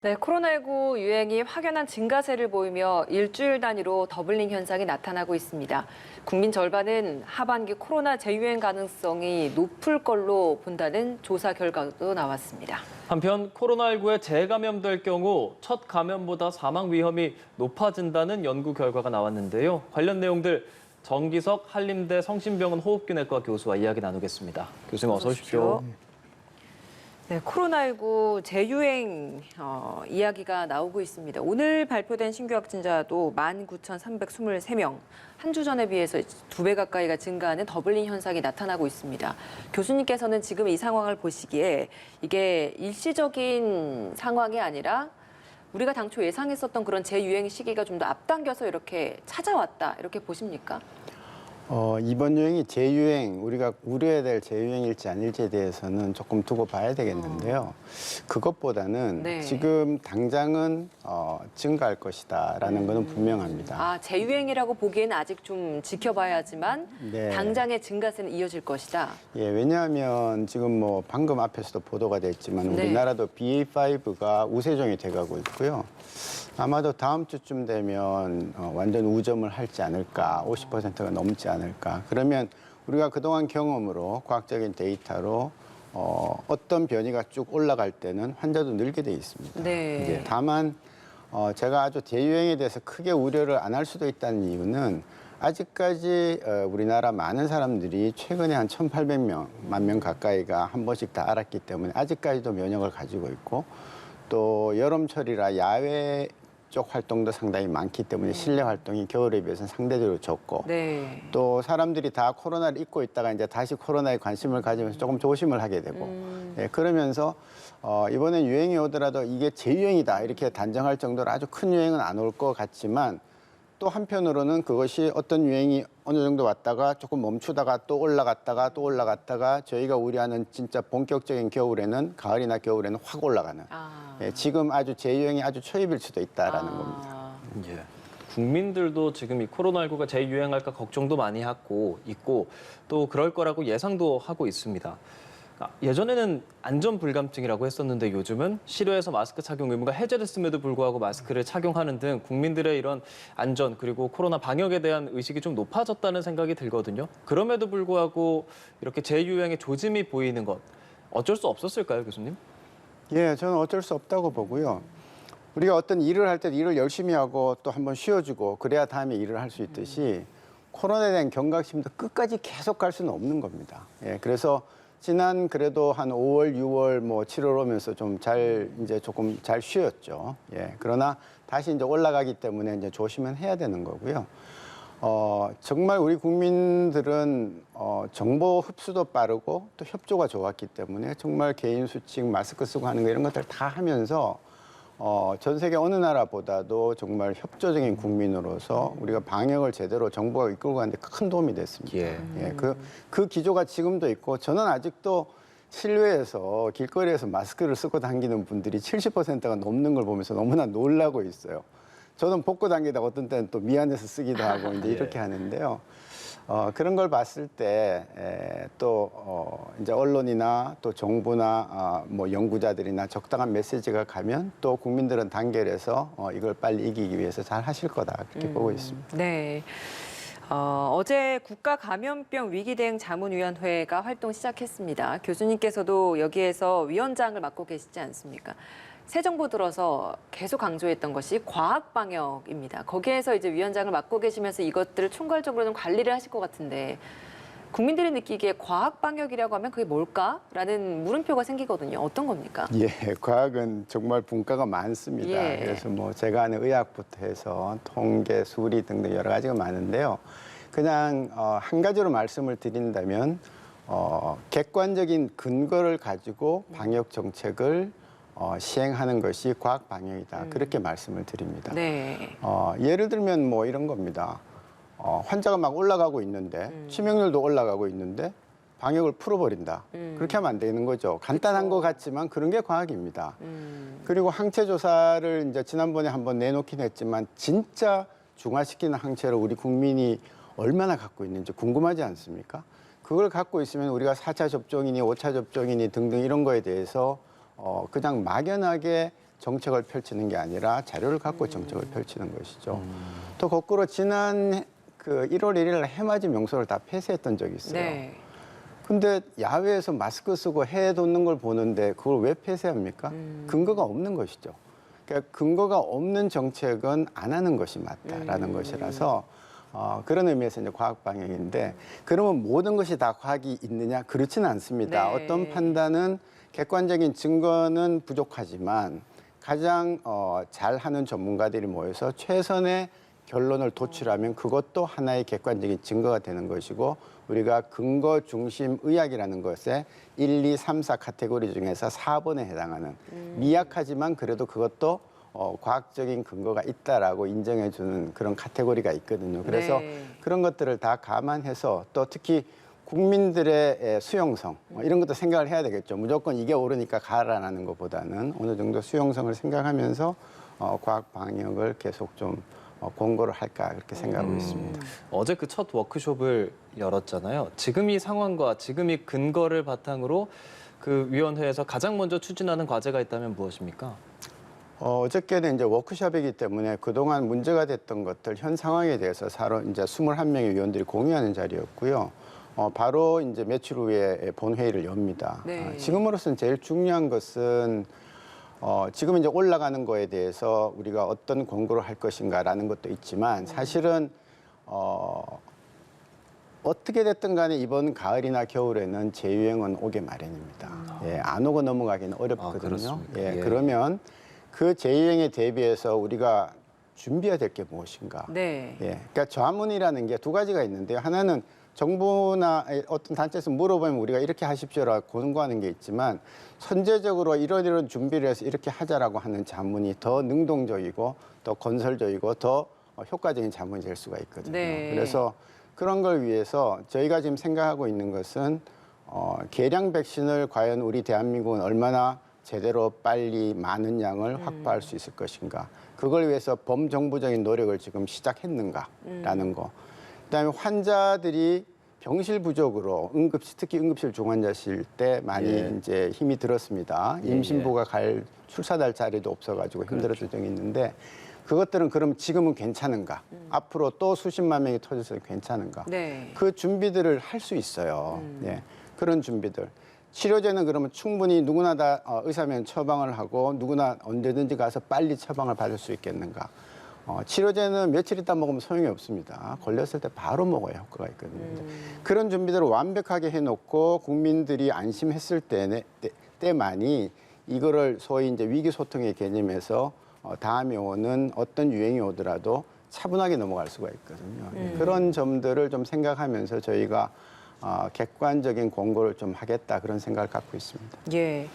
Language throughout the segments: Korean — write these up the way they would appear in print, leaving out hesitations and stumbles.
네, 코로나19 유행이 확연한 증가세를 보이며 일주일 단위로 더블링 현상이 나타나고 있습니다. 국민 절반은 하반기 코로나 재유행 가능성이 높을 걸로 본다는 조사 결과도 나왔습니다. 한편 코로나19에 재감염될 경우 첫 감염보다 사망 위험이 높아진다는 연구 결과가 나왔는데요. 관련 내용들 정기석 한림대 성심병원 호흡기내과 교수와 이야기 나누겠습니다. 교수님 어서 오십시오. 네, 코로나19 재유행 이야기가 나오고 있습니다. 오늘 발표된 신규 확진자도 19,323명, 한 주 전에 비해서 2배 가까이가 증가하는 더블링 현상이 나타나고 있습니다. 교수님께서는 지금 이 상황을 보시기에 이게 일시적인 상황이 아니라 우리가 당초 예상했었던 그런 재유행 시기가 좀 더 앞당겨서 이렇게 찾아왔다, 이렇게 보십니까? 이번 유행이 재유행, 우리가 우려해야 될 재유행일지 아닐지에 대해서는 조금 두고 봐야 되겠는데요. 그것보다는 네. 지금 당장은 증가할 것이다라는 것은 분명합니다. 아, 재유행이라고 보기에는 아직 좀 지켜봐야지만 네. 당장의 증가세는 이어질 것이다. 예, 왜냐하면 지금 뭐 방금 앞에서도 보도가 됐지만 네. 우리나라도 BA5가 우세종이 돼가고 있고요. 아마도 다음 주쯤 되면 완전 우점을 할지 않을까, 50%가 넘지 않을까. 그러면 우리가 그동안 경험으로 과학적인 데이터로 어떤 변이가 쭉 올라갈 때는 환자도 늘게 돼 있습니다. 네. 이제 다만 제가 아주 대유행에 대해서 크게 우려를 안 할 수도 있다는 이유는 아직까지 우리나라 많은 사람들이 최근에 한 1,800명, 10,000명 가까이가 한 번씩 다 알았기 때문에 아직까지도 면역을 가지고 있고 또 여름철이라 야외 쪽 활동도 상당히 많기 때문에 실내 활동이 겨울에 비해서는 상대적으로 적고 네. 또 사람들이 다 코로나를 잊고 있다가 이제 다시 코로나에 관심을 가지면서 조금 조심을 하게 되고 예, 그러면서 이번에 유행이 오더라도 이게 재유행이다 이렇게 단정할 정도로 아주 큰 유행은 안 올 것 같지만 또 한편으로는 그것이 어떤 유행이 어느 정도 왔다가 조금 멈추다가 또 올라갔다가 저희가 우려하는 진짜 본격적인 겨울에는 가을이나 겨울에는 확 올라가는 예, 지금 아주 재유행이 아주 초입일 수도 있다라는 겁니다. 예. 국민들도 지금 이 코로나19가 재유행할까 걱정도 많이 하고 있고 또 그럴 거라고 예상도 하고 있습니다. 예전에는 안전 불감증이라고 했었는데 요즘은 실외에서 마스크 착용 의무가 해제됐음에도 불구하고 마스크를 착용하는 등 국민들의 이런 안전 그리고 코로나 방역에 대한 의식이 좀 높아졌다는 생각이 들거든요. 그럼에도 불구하고 이렇게 재유행의 조짐이 보이는 것 어쩔 수 없었을까요, 교수님? 예, 저는 어쩔 수 없다고 보고요. 우리가 어떤 일을 할 때 일을 열심히 하고 또 한번 쉬어주고 그래야 다음에 일을 할 수 있듯이 코로나에 대한 경각심도 끝까지 계속 갈 수는 없는 겁니다. 예, 그래서 지난 그래도 한 5월, 6월, 뭐 7월 오면서 좀 이제 조금 잘 쉬었죠. 예, 그러나 다시 이제 올라가기 때문에 이제 조심은 해야 되는 거고요. 정말 우리 국민들은 정보 흡수도 빠르고 또 협조가 좋았기 때문에 정말 개인 수칙, 마스크 쓰고 하는 거 이런 것들 다 하면서 전 세계 어느 나라보다도 정말 협조적인 국민으로서 우리가 방역을 제대로 정부가 이끌고 가는데 큰 도움이 됐습니다. 예, 그 기조가 지금도 있고 저는 아직도 실외에서 길거리에서 마스크를 쓰고 다니는 분들이 70%가 넘는 걸 보면서 너무나 놀라고 있어요. 저는 벗고 다니다가 어떤 때는 또 미안해서 쓰기도 하고 이제 이렇게 하는데요. 그런 걸 봤을 때 또 이제 언론이나 또 정부나 뭐 연구자들이나 적당한 메시지가 가면 또 국민들은 단결해서 이걸 빨리 이기기 위해서 잘 하실 거다 그렇게 보고 있습니다. 네. 어제 국가감염병 위기대응 자문위원회가 활동 시작했습니다. 교수님께서도 여기에서 위원장을 맡고 계시지 않습니까? 새 정부 들어서 계속 강조했던 것이 과학 방역입니다. 거기에서 이제 위원장을 맡고 계시면서 이것들을 총괄적으로 좀 관리를 하실 것 같은데 국민들이 느끼기에 과학 방역이라고 하면 그게 뭘까라는 물음표가 생기거든요. 어떤 겁니까? 예, 과학은 정말 분과가 많습니다. 예. 그래서 뭐 제가 아는 의학부터 해서 통계, 수리 등등 여러 가지가 많은데요. 그냥 한 가지로 말씀을 드린다면 객관적인 근거를 가지고 방역 정책을 시행하는 것이 과학 방역이다. 그렇게 말씀을 드립니다. 네. 예를 들면 뭐 이런 겁니다. 환자가 막 올라가고 있는데 치명률도 올라가고 있는데 방역을 풀어버린다. 그렇게 하면 안 되는 거죠. 간단한 것 같지만 그런 게 과학입니다. 그리고 항체 조사를 이제 지난번에 한번 내놓긴 했지만 진짜 중화시키는 항체를 우리 국민이 얼마나 갖고 있는지 궁금하지 않습니까? 그걸 갖고 있으면 우리가 4차 접종이니 5차 접종이니 등등 이런 거에 대해서 그냥 막연하게 정책을 펼치는 게 아니라 자료를 갖고 정책을 펼치는 것이죠. 또 거꾸로 지난 그 1월 1일 날 해맞이 명소를 다 폐쇄했던 적이 있어요. 네. 근데 야외에서 마스크 쓰고 해 돋는 걸 보는데 그걸 왜 폐쇄합니까? 근거가 없는 것이죠. 그러니까 근거가 없는 정책은 안 하는 것이 맞다라는 것이라서 그런 의미에서 이제 과학 방향인데 그러면 모든 것이 다 과학이 있느냐? 그렇지는 않습니다. 네. 어떤 판단은 객관적인 증거는 부족하지만 가장 잘하는 전문가들이 모여서 최선의 결론을 도출하면 그것도 하나의 객관적인 증거가 되는 것이고 우리가 근거 중심 의학이라는 것에 1, 2, 3, 4 카테고리 중에서 4번에 해당하는 미약하지만 그래도 그것도 과학적인 근거가 있다라고 인정해 주는 그런 카테고리가 있거든요. 그래서 네. 그런 것들을 다 감안해서 또 특히 국민들의 수용성 이런 것도 생각을 해야 되겠죠. 무조건 이게 옳으니까 가라라는 것보다는 어느 정도 수용성을 생각하면서 과학 방역을 계속 좀 공고를 할까 그렇게 생각하고 있습니다. 어제 그 첫 워크숍을 열었잖아요. 지금 이 상황과 지금 이 근거를 바탕으로 그 위원회에서 가장 먼저 추진하는 과제가 있다면 무엇입니까? 어저께는 이제 워크숍이기 때문에 그동안 문제가 됐던 것들 현 상황에 대해서 사로 이제 21명의 위원들이 공유하는 자리였고요. 바로 이제 며칠 후에 본회의를 엽니다. 네. 지금으로서는 제일 중요한 것은 지금 이제 올라가는 거에 대해서 우리가 어떤 권고를 할 것인가라는 것도 있지만 사실은 어떻게 됐든 간에 이번 가을이나 겨울에는 재유행은 오게 마련입니다. 예, 안 오고 넘어가기는 어렵거든요. 그렇습니까? 예, 예. 그러면 그 재유행에 대비해서 우리가 준비해야 될 게 무엇인가? 네. 예, 그러니까 좌문이라는 게 두 가지가 있는데요. 하나는 정부나 어떤 단체에서 물어보면 우리가 이렇게 하십시오라고 권고하는 게 있지만 선제적으로 이런 준비를 해서 이렇게 하자라고 하는 자문이 더 능동적이고 더 건설적이고 더 효과적인 자문이 될 수가 있거든요. 네. 그래서 그런 걸 위해서 저희가 지금 생각하고 있는 것은 계량 백신을 과연 우리 대한민국은 얼마나 제대로 빨리 많은 양을 확보할 수 있을 것인가. 그걸 위해서 범정부적인 노력을 지금 시작했는가라는 거. 그다음에 환자들이 병실 부족으로 특히 응급실 중환자실 때 많이 예. 이제 힘이 들었습니다. 예, 임신부가 출산할 자리도 없어가지고 힘들었던 적이 있는데 그것들은 그럼 지금은 괜찮은가? 앞으로 또 수십만 명이 터져서 괜찮은가? 네. 그 준비들을 할 수 있어요. 예, 그런 준비들. 치료제는 그러면 충분히 누구나 다 의사면 처방을 하고 누구나 언제든지 가서 빨리 처방을 받을 수 있겠는가? 치료제는 며칠 있다 먹으면 소용이 없습니다. 걸렸을 때 바로 먹어야 효과가 있거든요. 그런 준비들을 완벽하게 해놓고 국민들이 안심했을 때만이 이거를 소위 이제 위기소통의 개념에서 다음에 오는 어떤 유행이 오더라도 차분하게 넘어갈 수가 있거든요. 그런 점들을 좀 생각하면서 저희가 객관적인 권고를 좀 하겠다 그런 생각을 갖고 있습니다. 예.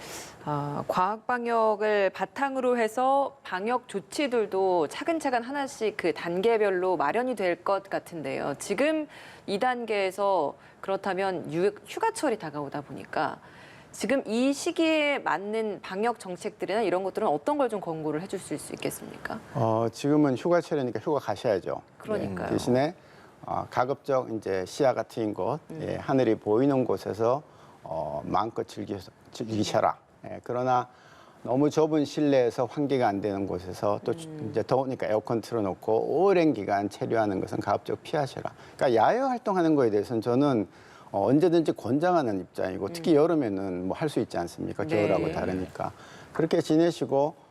과학 방역을 바탕으로 해서 방역 조치들도 차근차근 하나씩 그 단계별로 마련이 될 것 같은데요. 지금 2단계에서 그렇다면 휴가철이 다가오다 보니까 지금 이 시기에 맞는 방역 정책들이나 이런 것들은 어떤 걸 좀 권고를 해줄 수 있겠습니까? 지금은 휴가철이니까 휴가 가셔야죠. 그러니까요. 예, 대신에 가급적 이제 시야가 트인 곳, 예, 하늘이 보이는 곳에서 마음껏 즐기셔라. 예, 그러나 너무 좁은 실내에서 환기가 안 되는 곳에서 또 이제 더우니까 에어컨 틀어놓고 오랜 기간 체류하는 것은 가급적 피하셔라. 그러니까 야외 활동하는 거에 대해서는 저는 언제든지 권장하는 입장이고 특히 여름에는 뭐 할 수 있지 않습니까? 네. 겨울하고 다르니까. 그렇게 지내시고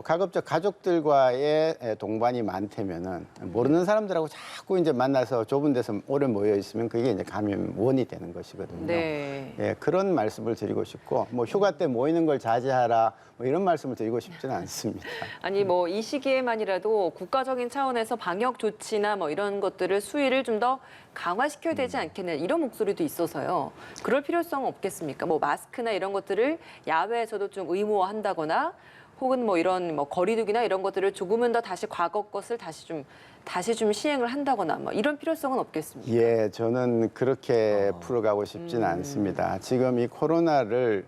가급적 가족들과의 동반이 많다면은 모르는 사람들하고 자꾸 이제 만나서 좁은 데서 오래 모여 있으면 그게 이제 감염원이 되는 것이거든요. 네. 예, 그런 말씀을 드리고 싶고 뭐 휴가 때 모이는 걸 자제하라 뭐 이런 말씀을 드리고 싶지는 않습니다. 아니 뭐 이 시기에만이라도 국가적인 차원에서 방역 조치나 뭐 이런 것들을 수위를 좀 더 강화시켜야 되지 않겠냐 이런 목소리도 있어서요. 그럴 필요성 없겠습니까? 뭐 마스크나 이런 것들을 야외에서도 좀 의무화한다거나 혹은 뭐 이런 뭐 거리두기나 이런 것들을 조금은 더 다시 과거 것을 다시 좀 시행을 한다거나 뭐 이런 필요성은 없겠습니까? 예, 저는 그렇게 풀어가고 싶지는 않습니다. 지금 이 코로나를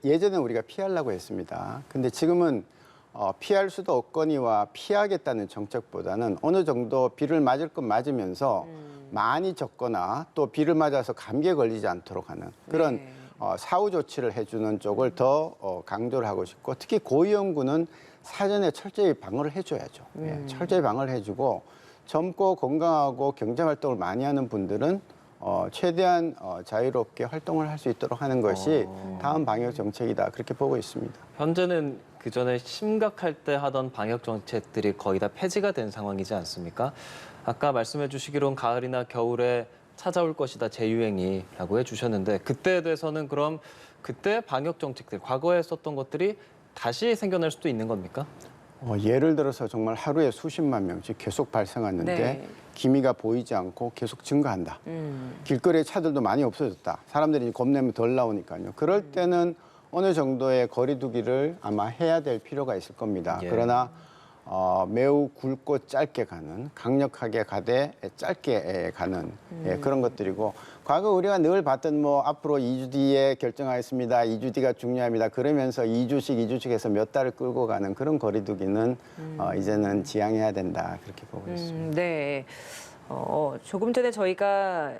예전에 우리가 피하려고 했습니다. 근데 지금은 피할 수도 없거니와 피하겠다는 정책보다는 어느 정도 비를 맞을 것 맞으면서 많이 적거나 또 비를 맞아서 감기에 걸리지 않도록 하는 그런 네. 사후 조치를 해주는 쪽을 더 강조를 하고 싶고 특히 고위험군은 사전에 철저히 방어를 해줘야죠. 예, 철저히 방어를 해주고 젊고 건강하고 경제활동을 많이 하는 분들은 최대한 자유롭게 활동을 할 수 있도록 하는 것이 다음 방역 정책이다 그렇게 보고 있습니다. 현재는 그 전에 심각할 때 하던 방역 정책들이 거의 다 폐지가 된 상황이지 않습니까? 아까 말씀해 주시기로는 가을이나 겨울에 찾아올 것이다 재유행이라고 해주셨는데 그때에 대해서는 그럼 그때 방역 정책들 과거에 썼던 것들이 다시 생겨날 수도 있는 겁니까? 예를 들어서 정말 하루에 수십만 명씩 계속 발생하는데 네. 기미가 보이지 않고 계속 증가한다. 길거리에 차들도 많이 없어졌다. 사람들이 겁내면 덜 나오니까요. 그럴 때는 어느 정도의 거리 두기를 아마 해야 될 필요가 있을 겁니다. 예. 그러나 매우 굵고 짧게 가는, 강력하게 가되 짧게 가는 그런 것들이고 과거 우리가 늘 봤던 뭐 앞으로 2주 뒤에 결정하겠습니다. 2주 뒤가 중요합니다. 그러면서 2주씩 해서 몇 달을 끌고 가는 그런 거리 두기는 이제는 지양해야 된다. 그렇게 보고 있습니다. 네. 조금 전에 저희가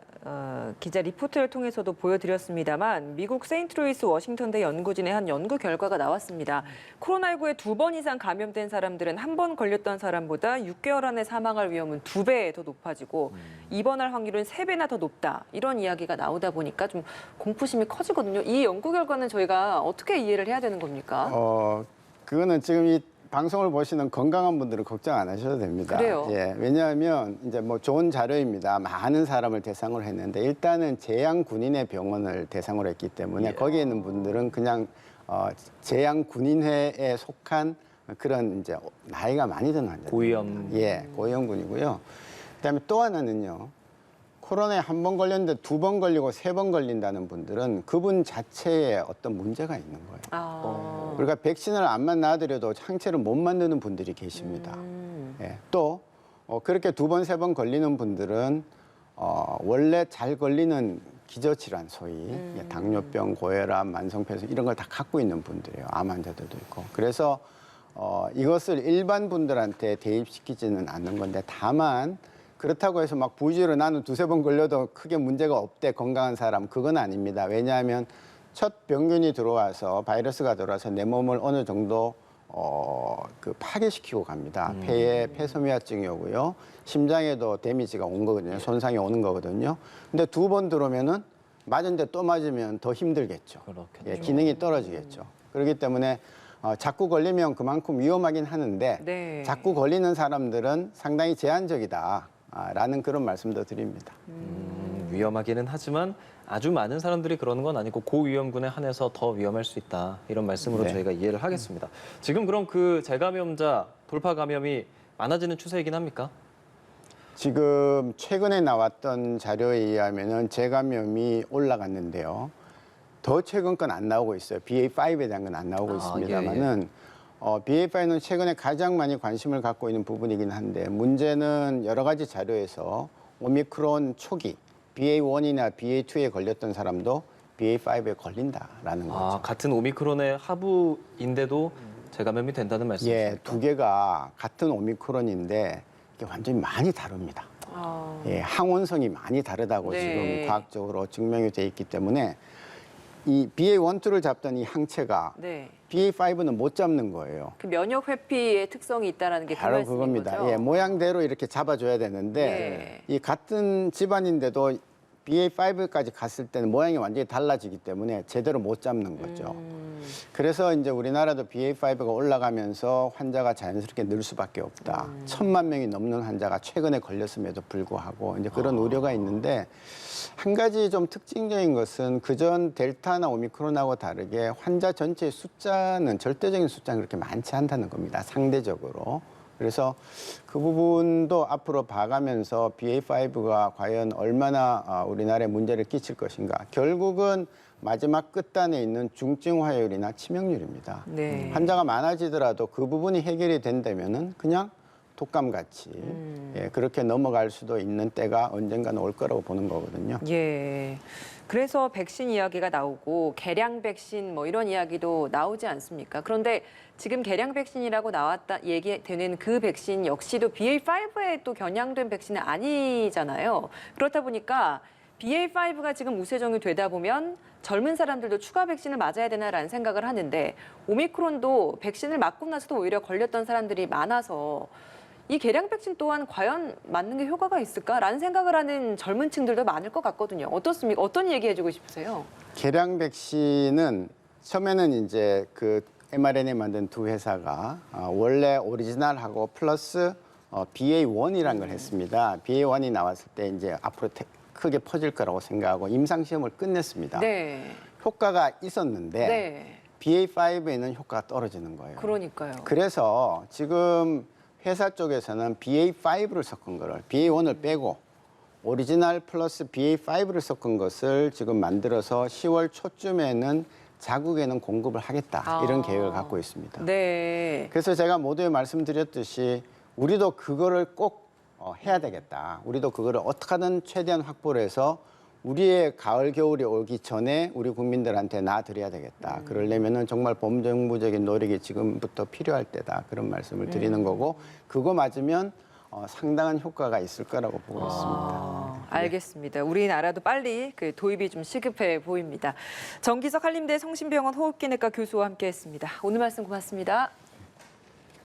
기자 리포트를 통해서도 보여드렸습니다만 미국 세인트루이스 워싱턴대 연구진의 한 연구 결과가 나왔습니다. 코로나19에 2번 이상 감염된 사람들은 한 번 걸렸던 사람보다 6개월 안에 사망할 위험은 2배 더 높아지고 입원할 확률은 3배나 더 높다. 이런 이야기가 나오다 보니까 좀 공포심이 커지거든요. 이 연구 결과는 저희가 어떻게 이해를 해야 되는 겁니까? 그거는 지금 이 방송을 보시는 건강한 분들은 걱정 안 하셔도 됩니다. 그래요? 예, 왜냐하면 이제 뭐 좋은 자료입니다. 많은 사람을 대상으로 했는데 일단은 재양 군인의 병원을 대상으로 했기 때문에 거기에 있는 분들은 그냥 재양 군인회에 속한 그런 이제 나이가 많이 든 환자. 고위험. 예, 고위험군이고요. 그다음에 또 하나는요. 코로나에 한 번 걸렸는데 2번 걸리고 3번 걸린다는 분들은 그분 자체에 어떤 문제가 있는 거예요. 우리가 백신을 안만 놔드려도 항체를 못 만드는 분들이 계십니다. 예, 또 그렇게 2번, 3번 걸리는 분들은 원래 잘 걸리는 기저질환 소위 당뇨병, 고혈압, 만성폐쇄 이런 걸 다 갖고 있는 분들이에요. 암 환자들도 있고. 그래서 이것을 일반 분들한테 대입시키지는 않는 건데 다만 그렇다고 해서 막 부주의로 나는 2-3번 걸려도 크게 문제가 없대 건강한 사람 그건 아닙니다. 왜냐하면 첫 병균이 들어와서 바이러스가 들어와서 내 몸을 어느 정도 파괴시키고 갑니다. 폐에 폐소미화증이 오고요. 심장에도 데미지가 온 거거든요. 손상이 오는 거거든요. 근데 2번 들어오면은 맞은데 또 맞으면 더 힘들겠죠. 그렇겠죠. 예, 기능이 떨어지겠죠. 그렇기 때문에 자꾸 걸리면 그만큼 위험하긴 하는데 네. 자꾸 걸리는 사람들은 상당히 제한적이다. 라는 그런 말씀도 드립니다. 위험하기는 하지만 아주 많은 사람들이 그러는 건 아니고 고위험군에 한해서 더 위험할 수 있다. 이런 말씀으로 네. 저희가 이해를 하겠습니다. 지금 그럼 그 재감염자, 돌파 감염이 많아지는 추세이긴 합니까? 지금 최근에 나왔던 자료에 의하면은 재감염이 올라갔는데요. 더 최근 건 안 나오고 있어요. BA.5에 대한 건 안 나오고 있습니다만은 BA.5는 최근에 가장 많이 관심을 갖고 있는 부분이긴 한데 문제는 여러 가지 자료에서 오미크론 초기 BA.1이나 BA.2에 걸렸던 사람도 BA.5에 걸린다라는 거죠. 같은 오미크론의 하부인데도 재감염이 된다는 말씀이시죠? 예, 2개가 같은 오미크론인데 이게 완전히 많이 다릅니다. 예, 항원성이 많이 다르다고 네. 지금 과학적으로 증명이 돼 있기 때문에 이 BA.1, 2를 잡던 이 항체가 네. BA.5는 못 잡는 거예요. 그 면역 회피의 특성이 있다라는 게 그 바로 말씀인 그겁니다. 거죠? 예, 모양대로 이렇게 잡아줘야 되는데 이 같은 집안인데도 BA.5까지 갔을 때는 모양이 완전히 달라지기 때문에 제대로 못 잡는 거죠. 그래서 이제 우리나라도 BA.5가 올라가면서 환자가 자연스럽게 늘 수밖에 없다. 1,000만 명이 넘는 환자가 최근에 걸렸음에도 불구하고 이제 그런 우려가 있는데 한 가지 좀 특징적인 것은 그전 델타나 오미크론하고 다르게 환자 전체의 숫자는 절대적인 숫자는 그렇게 많지 않다는 겁니다. 상대적으로. 그래서 그 부분도 앞으로 봐가면서 BA.5가 과연 얼마나 우리나라에 문제를 끼칠 것인가. 결국은 마지막 끝단에 있는 중증 화요율이나 치명률입니다. 네. 환자가 많아지더라도 그 부분이 해결이 된다면은 그냥 독감같이 그렇게 넘어갈 수도 있는 때가 언젠가는 올 거라고 보는 거거든요. 예. 그래서 백신 이야기가 나오고 개량 백신 뭐 이런 이야기도 나오지 않습니까? 그런데 지금 개량 백신이라고 얘기되는 그 백신 역시도 BA.5에 또 겨냥된 백신은 아니잖아요. 그렇다 보니까 BA.5가 지금 우세종이 되다 보면 젊은 사람들도 추가 백신을 맞아야 되나라는 생각을 하는데 오미크론도 백신을 맞고 나서도 오히려 걸렸던 사람들이 많아서 이 개량 백신 또한 과연 맞는 게 효과가 있을까라는 생각을 하는 젊은 층들도 많을 것 같거든요. 어떻습니까? 어떤 얘기 해주고 싶으세요? 개량 백신은 처음에는 이제 그 mRNA 만든 두 회사가 원래 오리지널하고 플러스 BA1이라는 걸 했습니다. BA1이 나왔을 때 이제 앞으로 크게 퍼질 거라고 생각하고 임상 시험을 끝냈습니다. 네. 효과가 있었는데 네. BA5에는 효과가 떨어지는 거예요. 그러니까요. 그래서 지금 회사 쪽에서는 BA5를 섞은 거를 BA1을 빼고 오리지널 플러스 BA5를 섞은 것을 지금 만들어서 10월 초쯤에는 자국에는 공급을 하겠다 이런 계획을 갖고 있습니다. 네. 그래서 제가 모두에 말씀드렸듯이 우리도 그거를 꼭 해야 되겠다. 우리도 그거를 어떻게 하든 최대한 확보를 해서 우리의 가을 겨울이 오기 전에 우리 국민들한테 놔드려야 되겠다. 그러려면은 정말 범정부적인 노력이 지금부터 필요할 때다. 그런 말씀을 드리는 거고 그거 맞으면 상당한 효과가 있을 거라고 보고 있습니다. 알겠습니다. 우리나라도 빨리 그 도입이 좀 시급해 보입니다. 정기석 한림대 성심병원 호흡기내과 교수와 함께했습니다. 오늘 말씀 고맙습니다.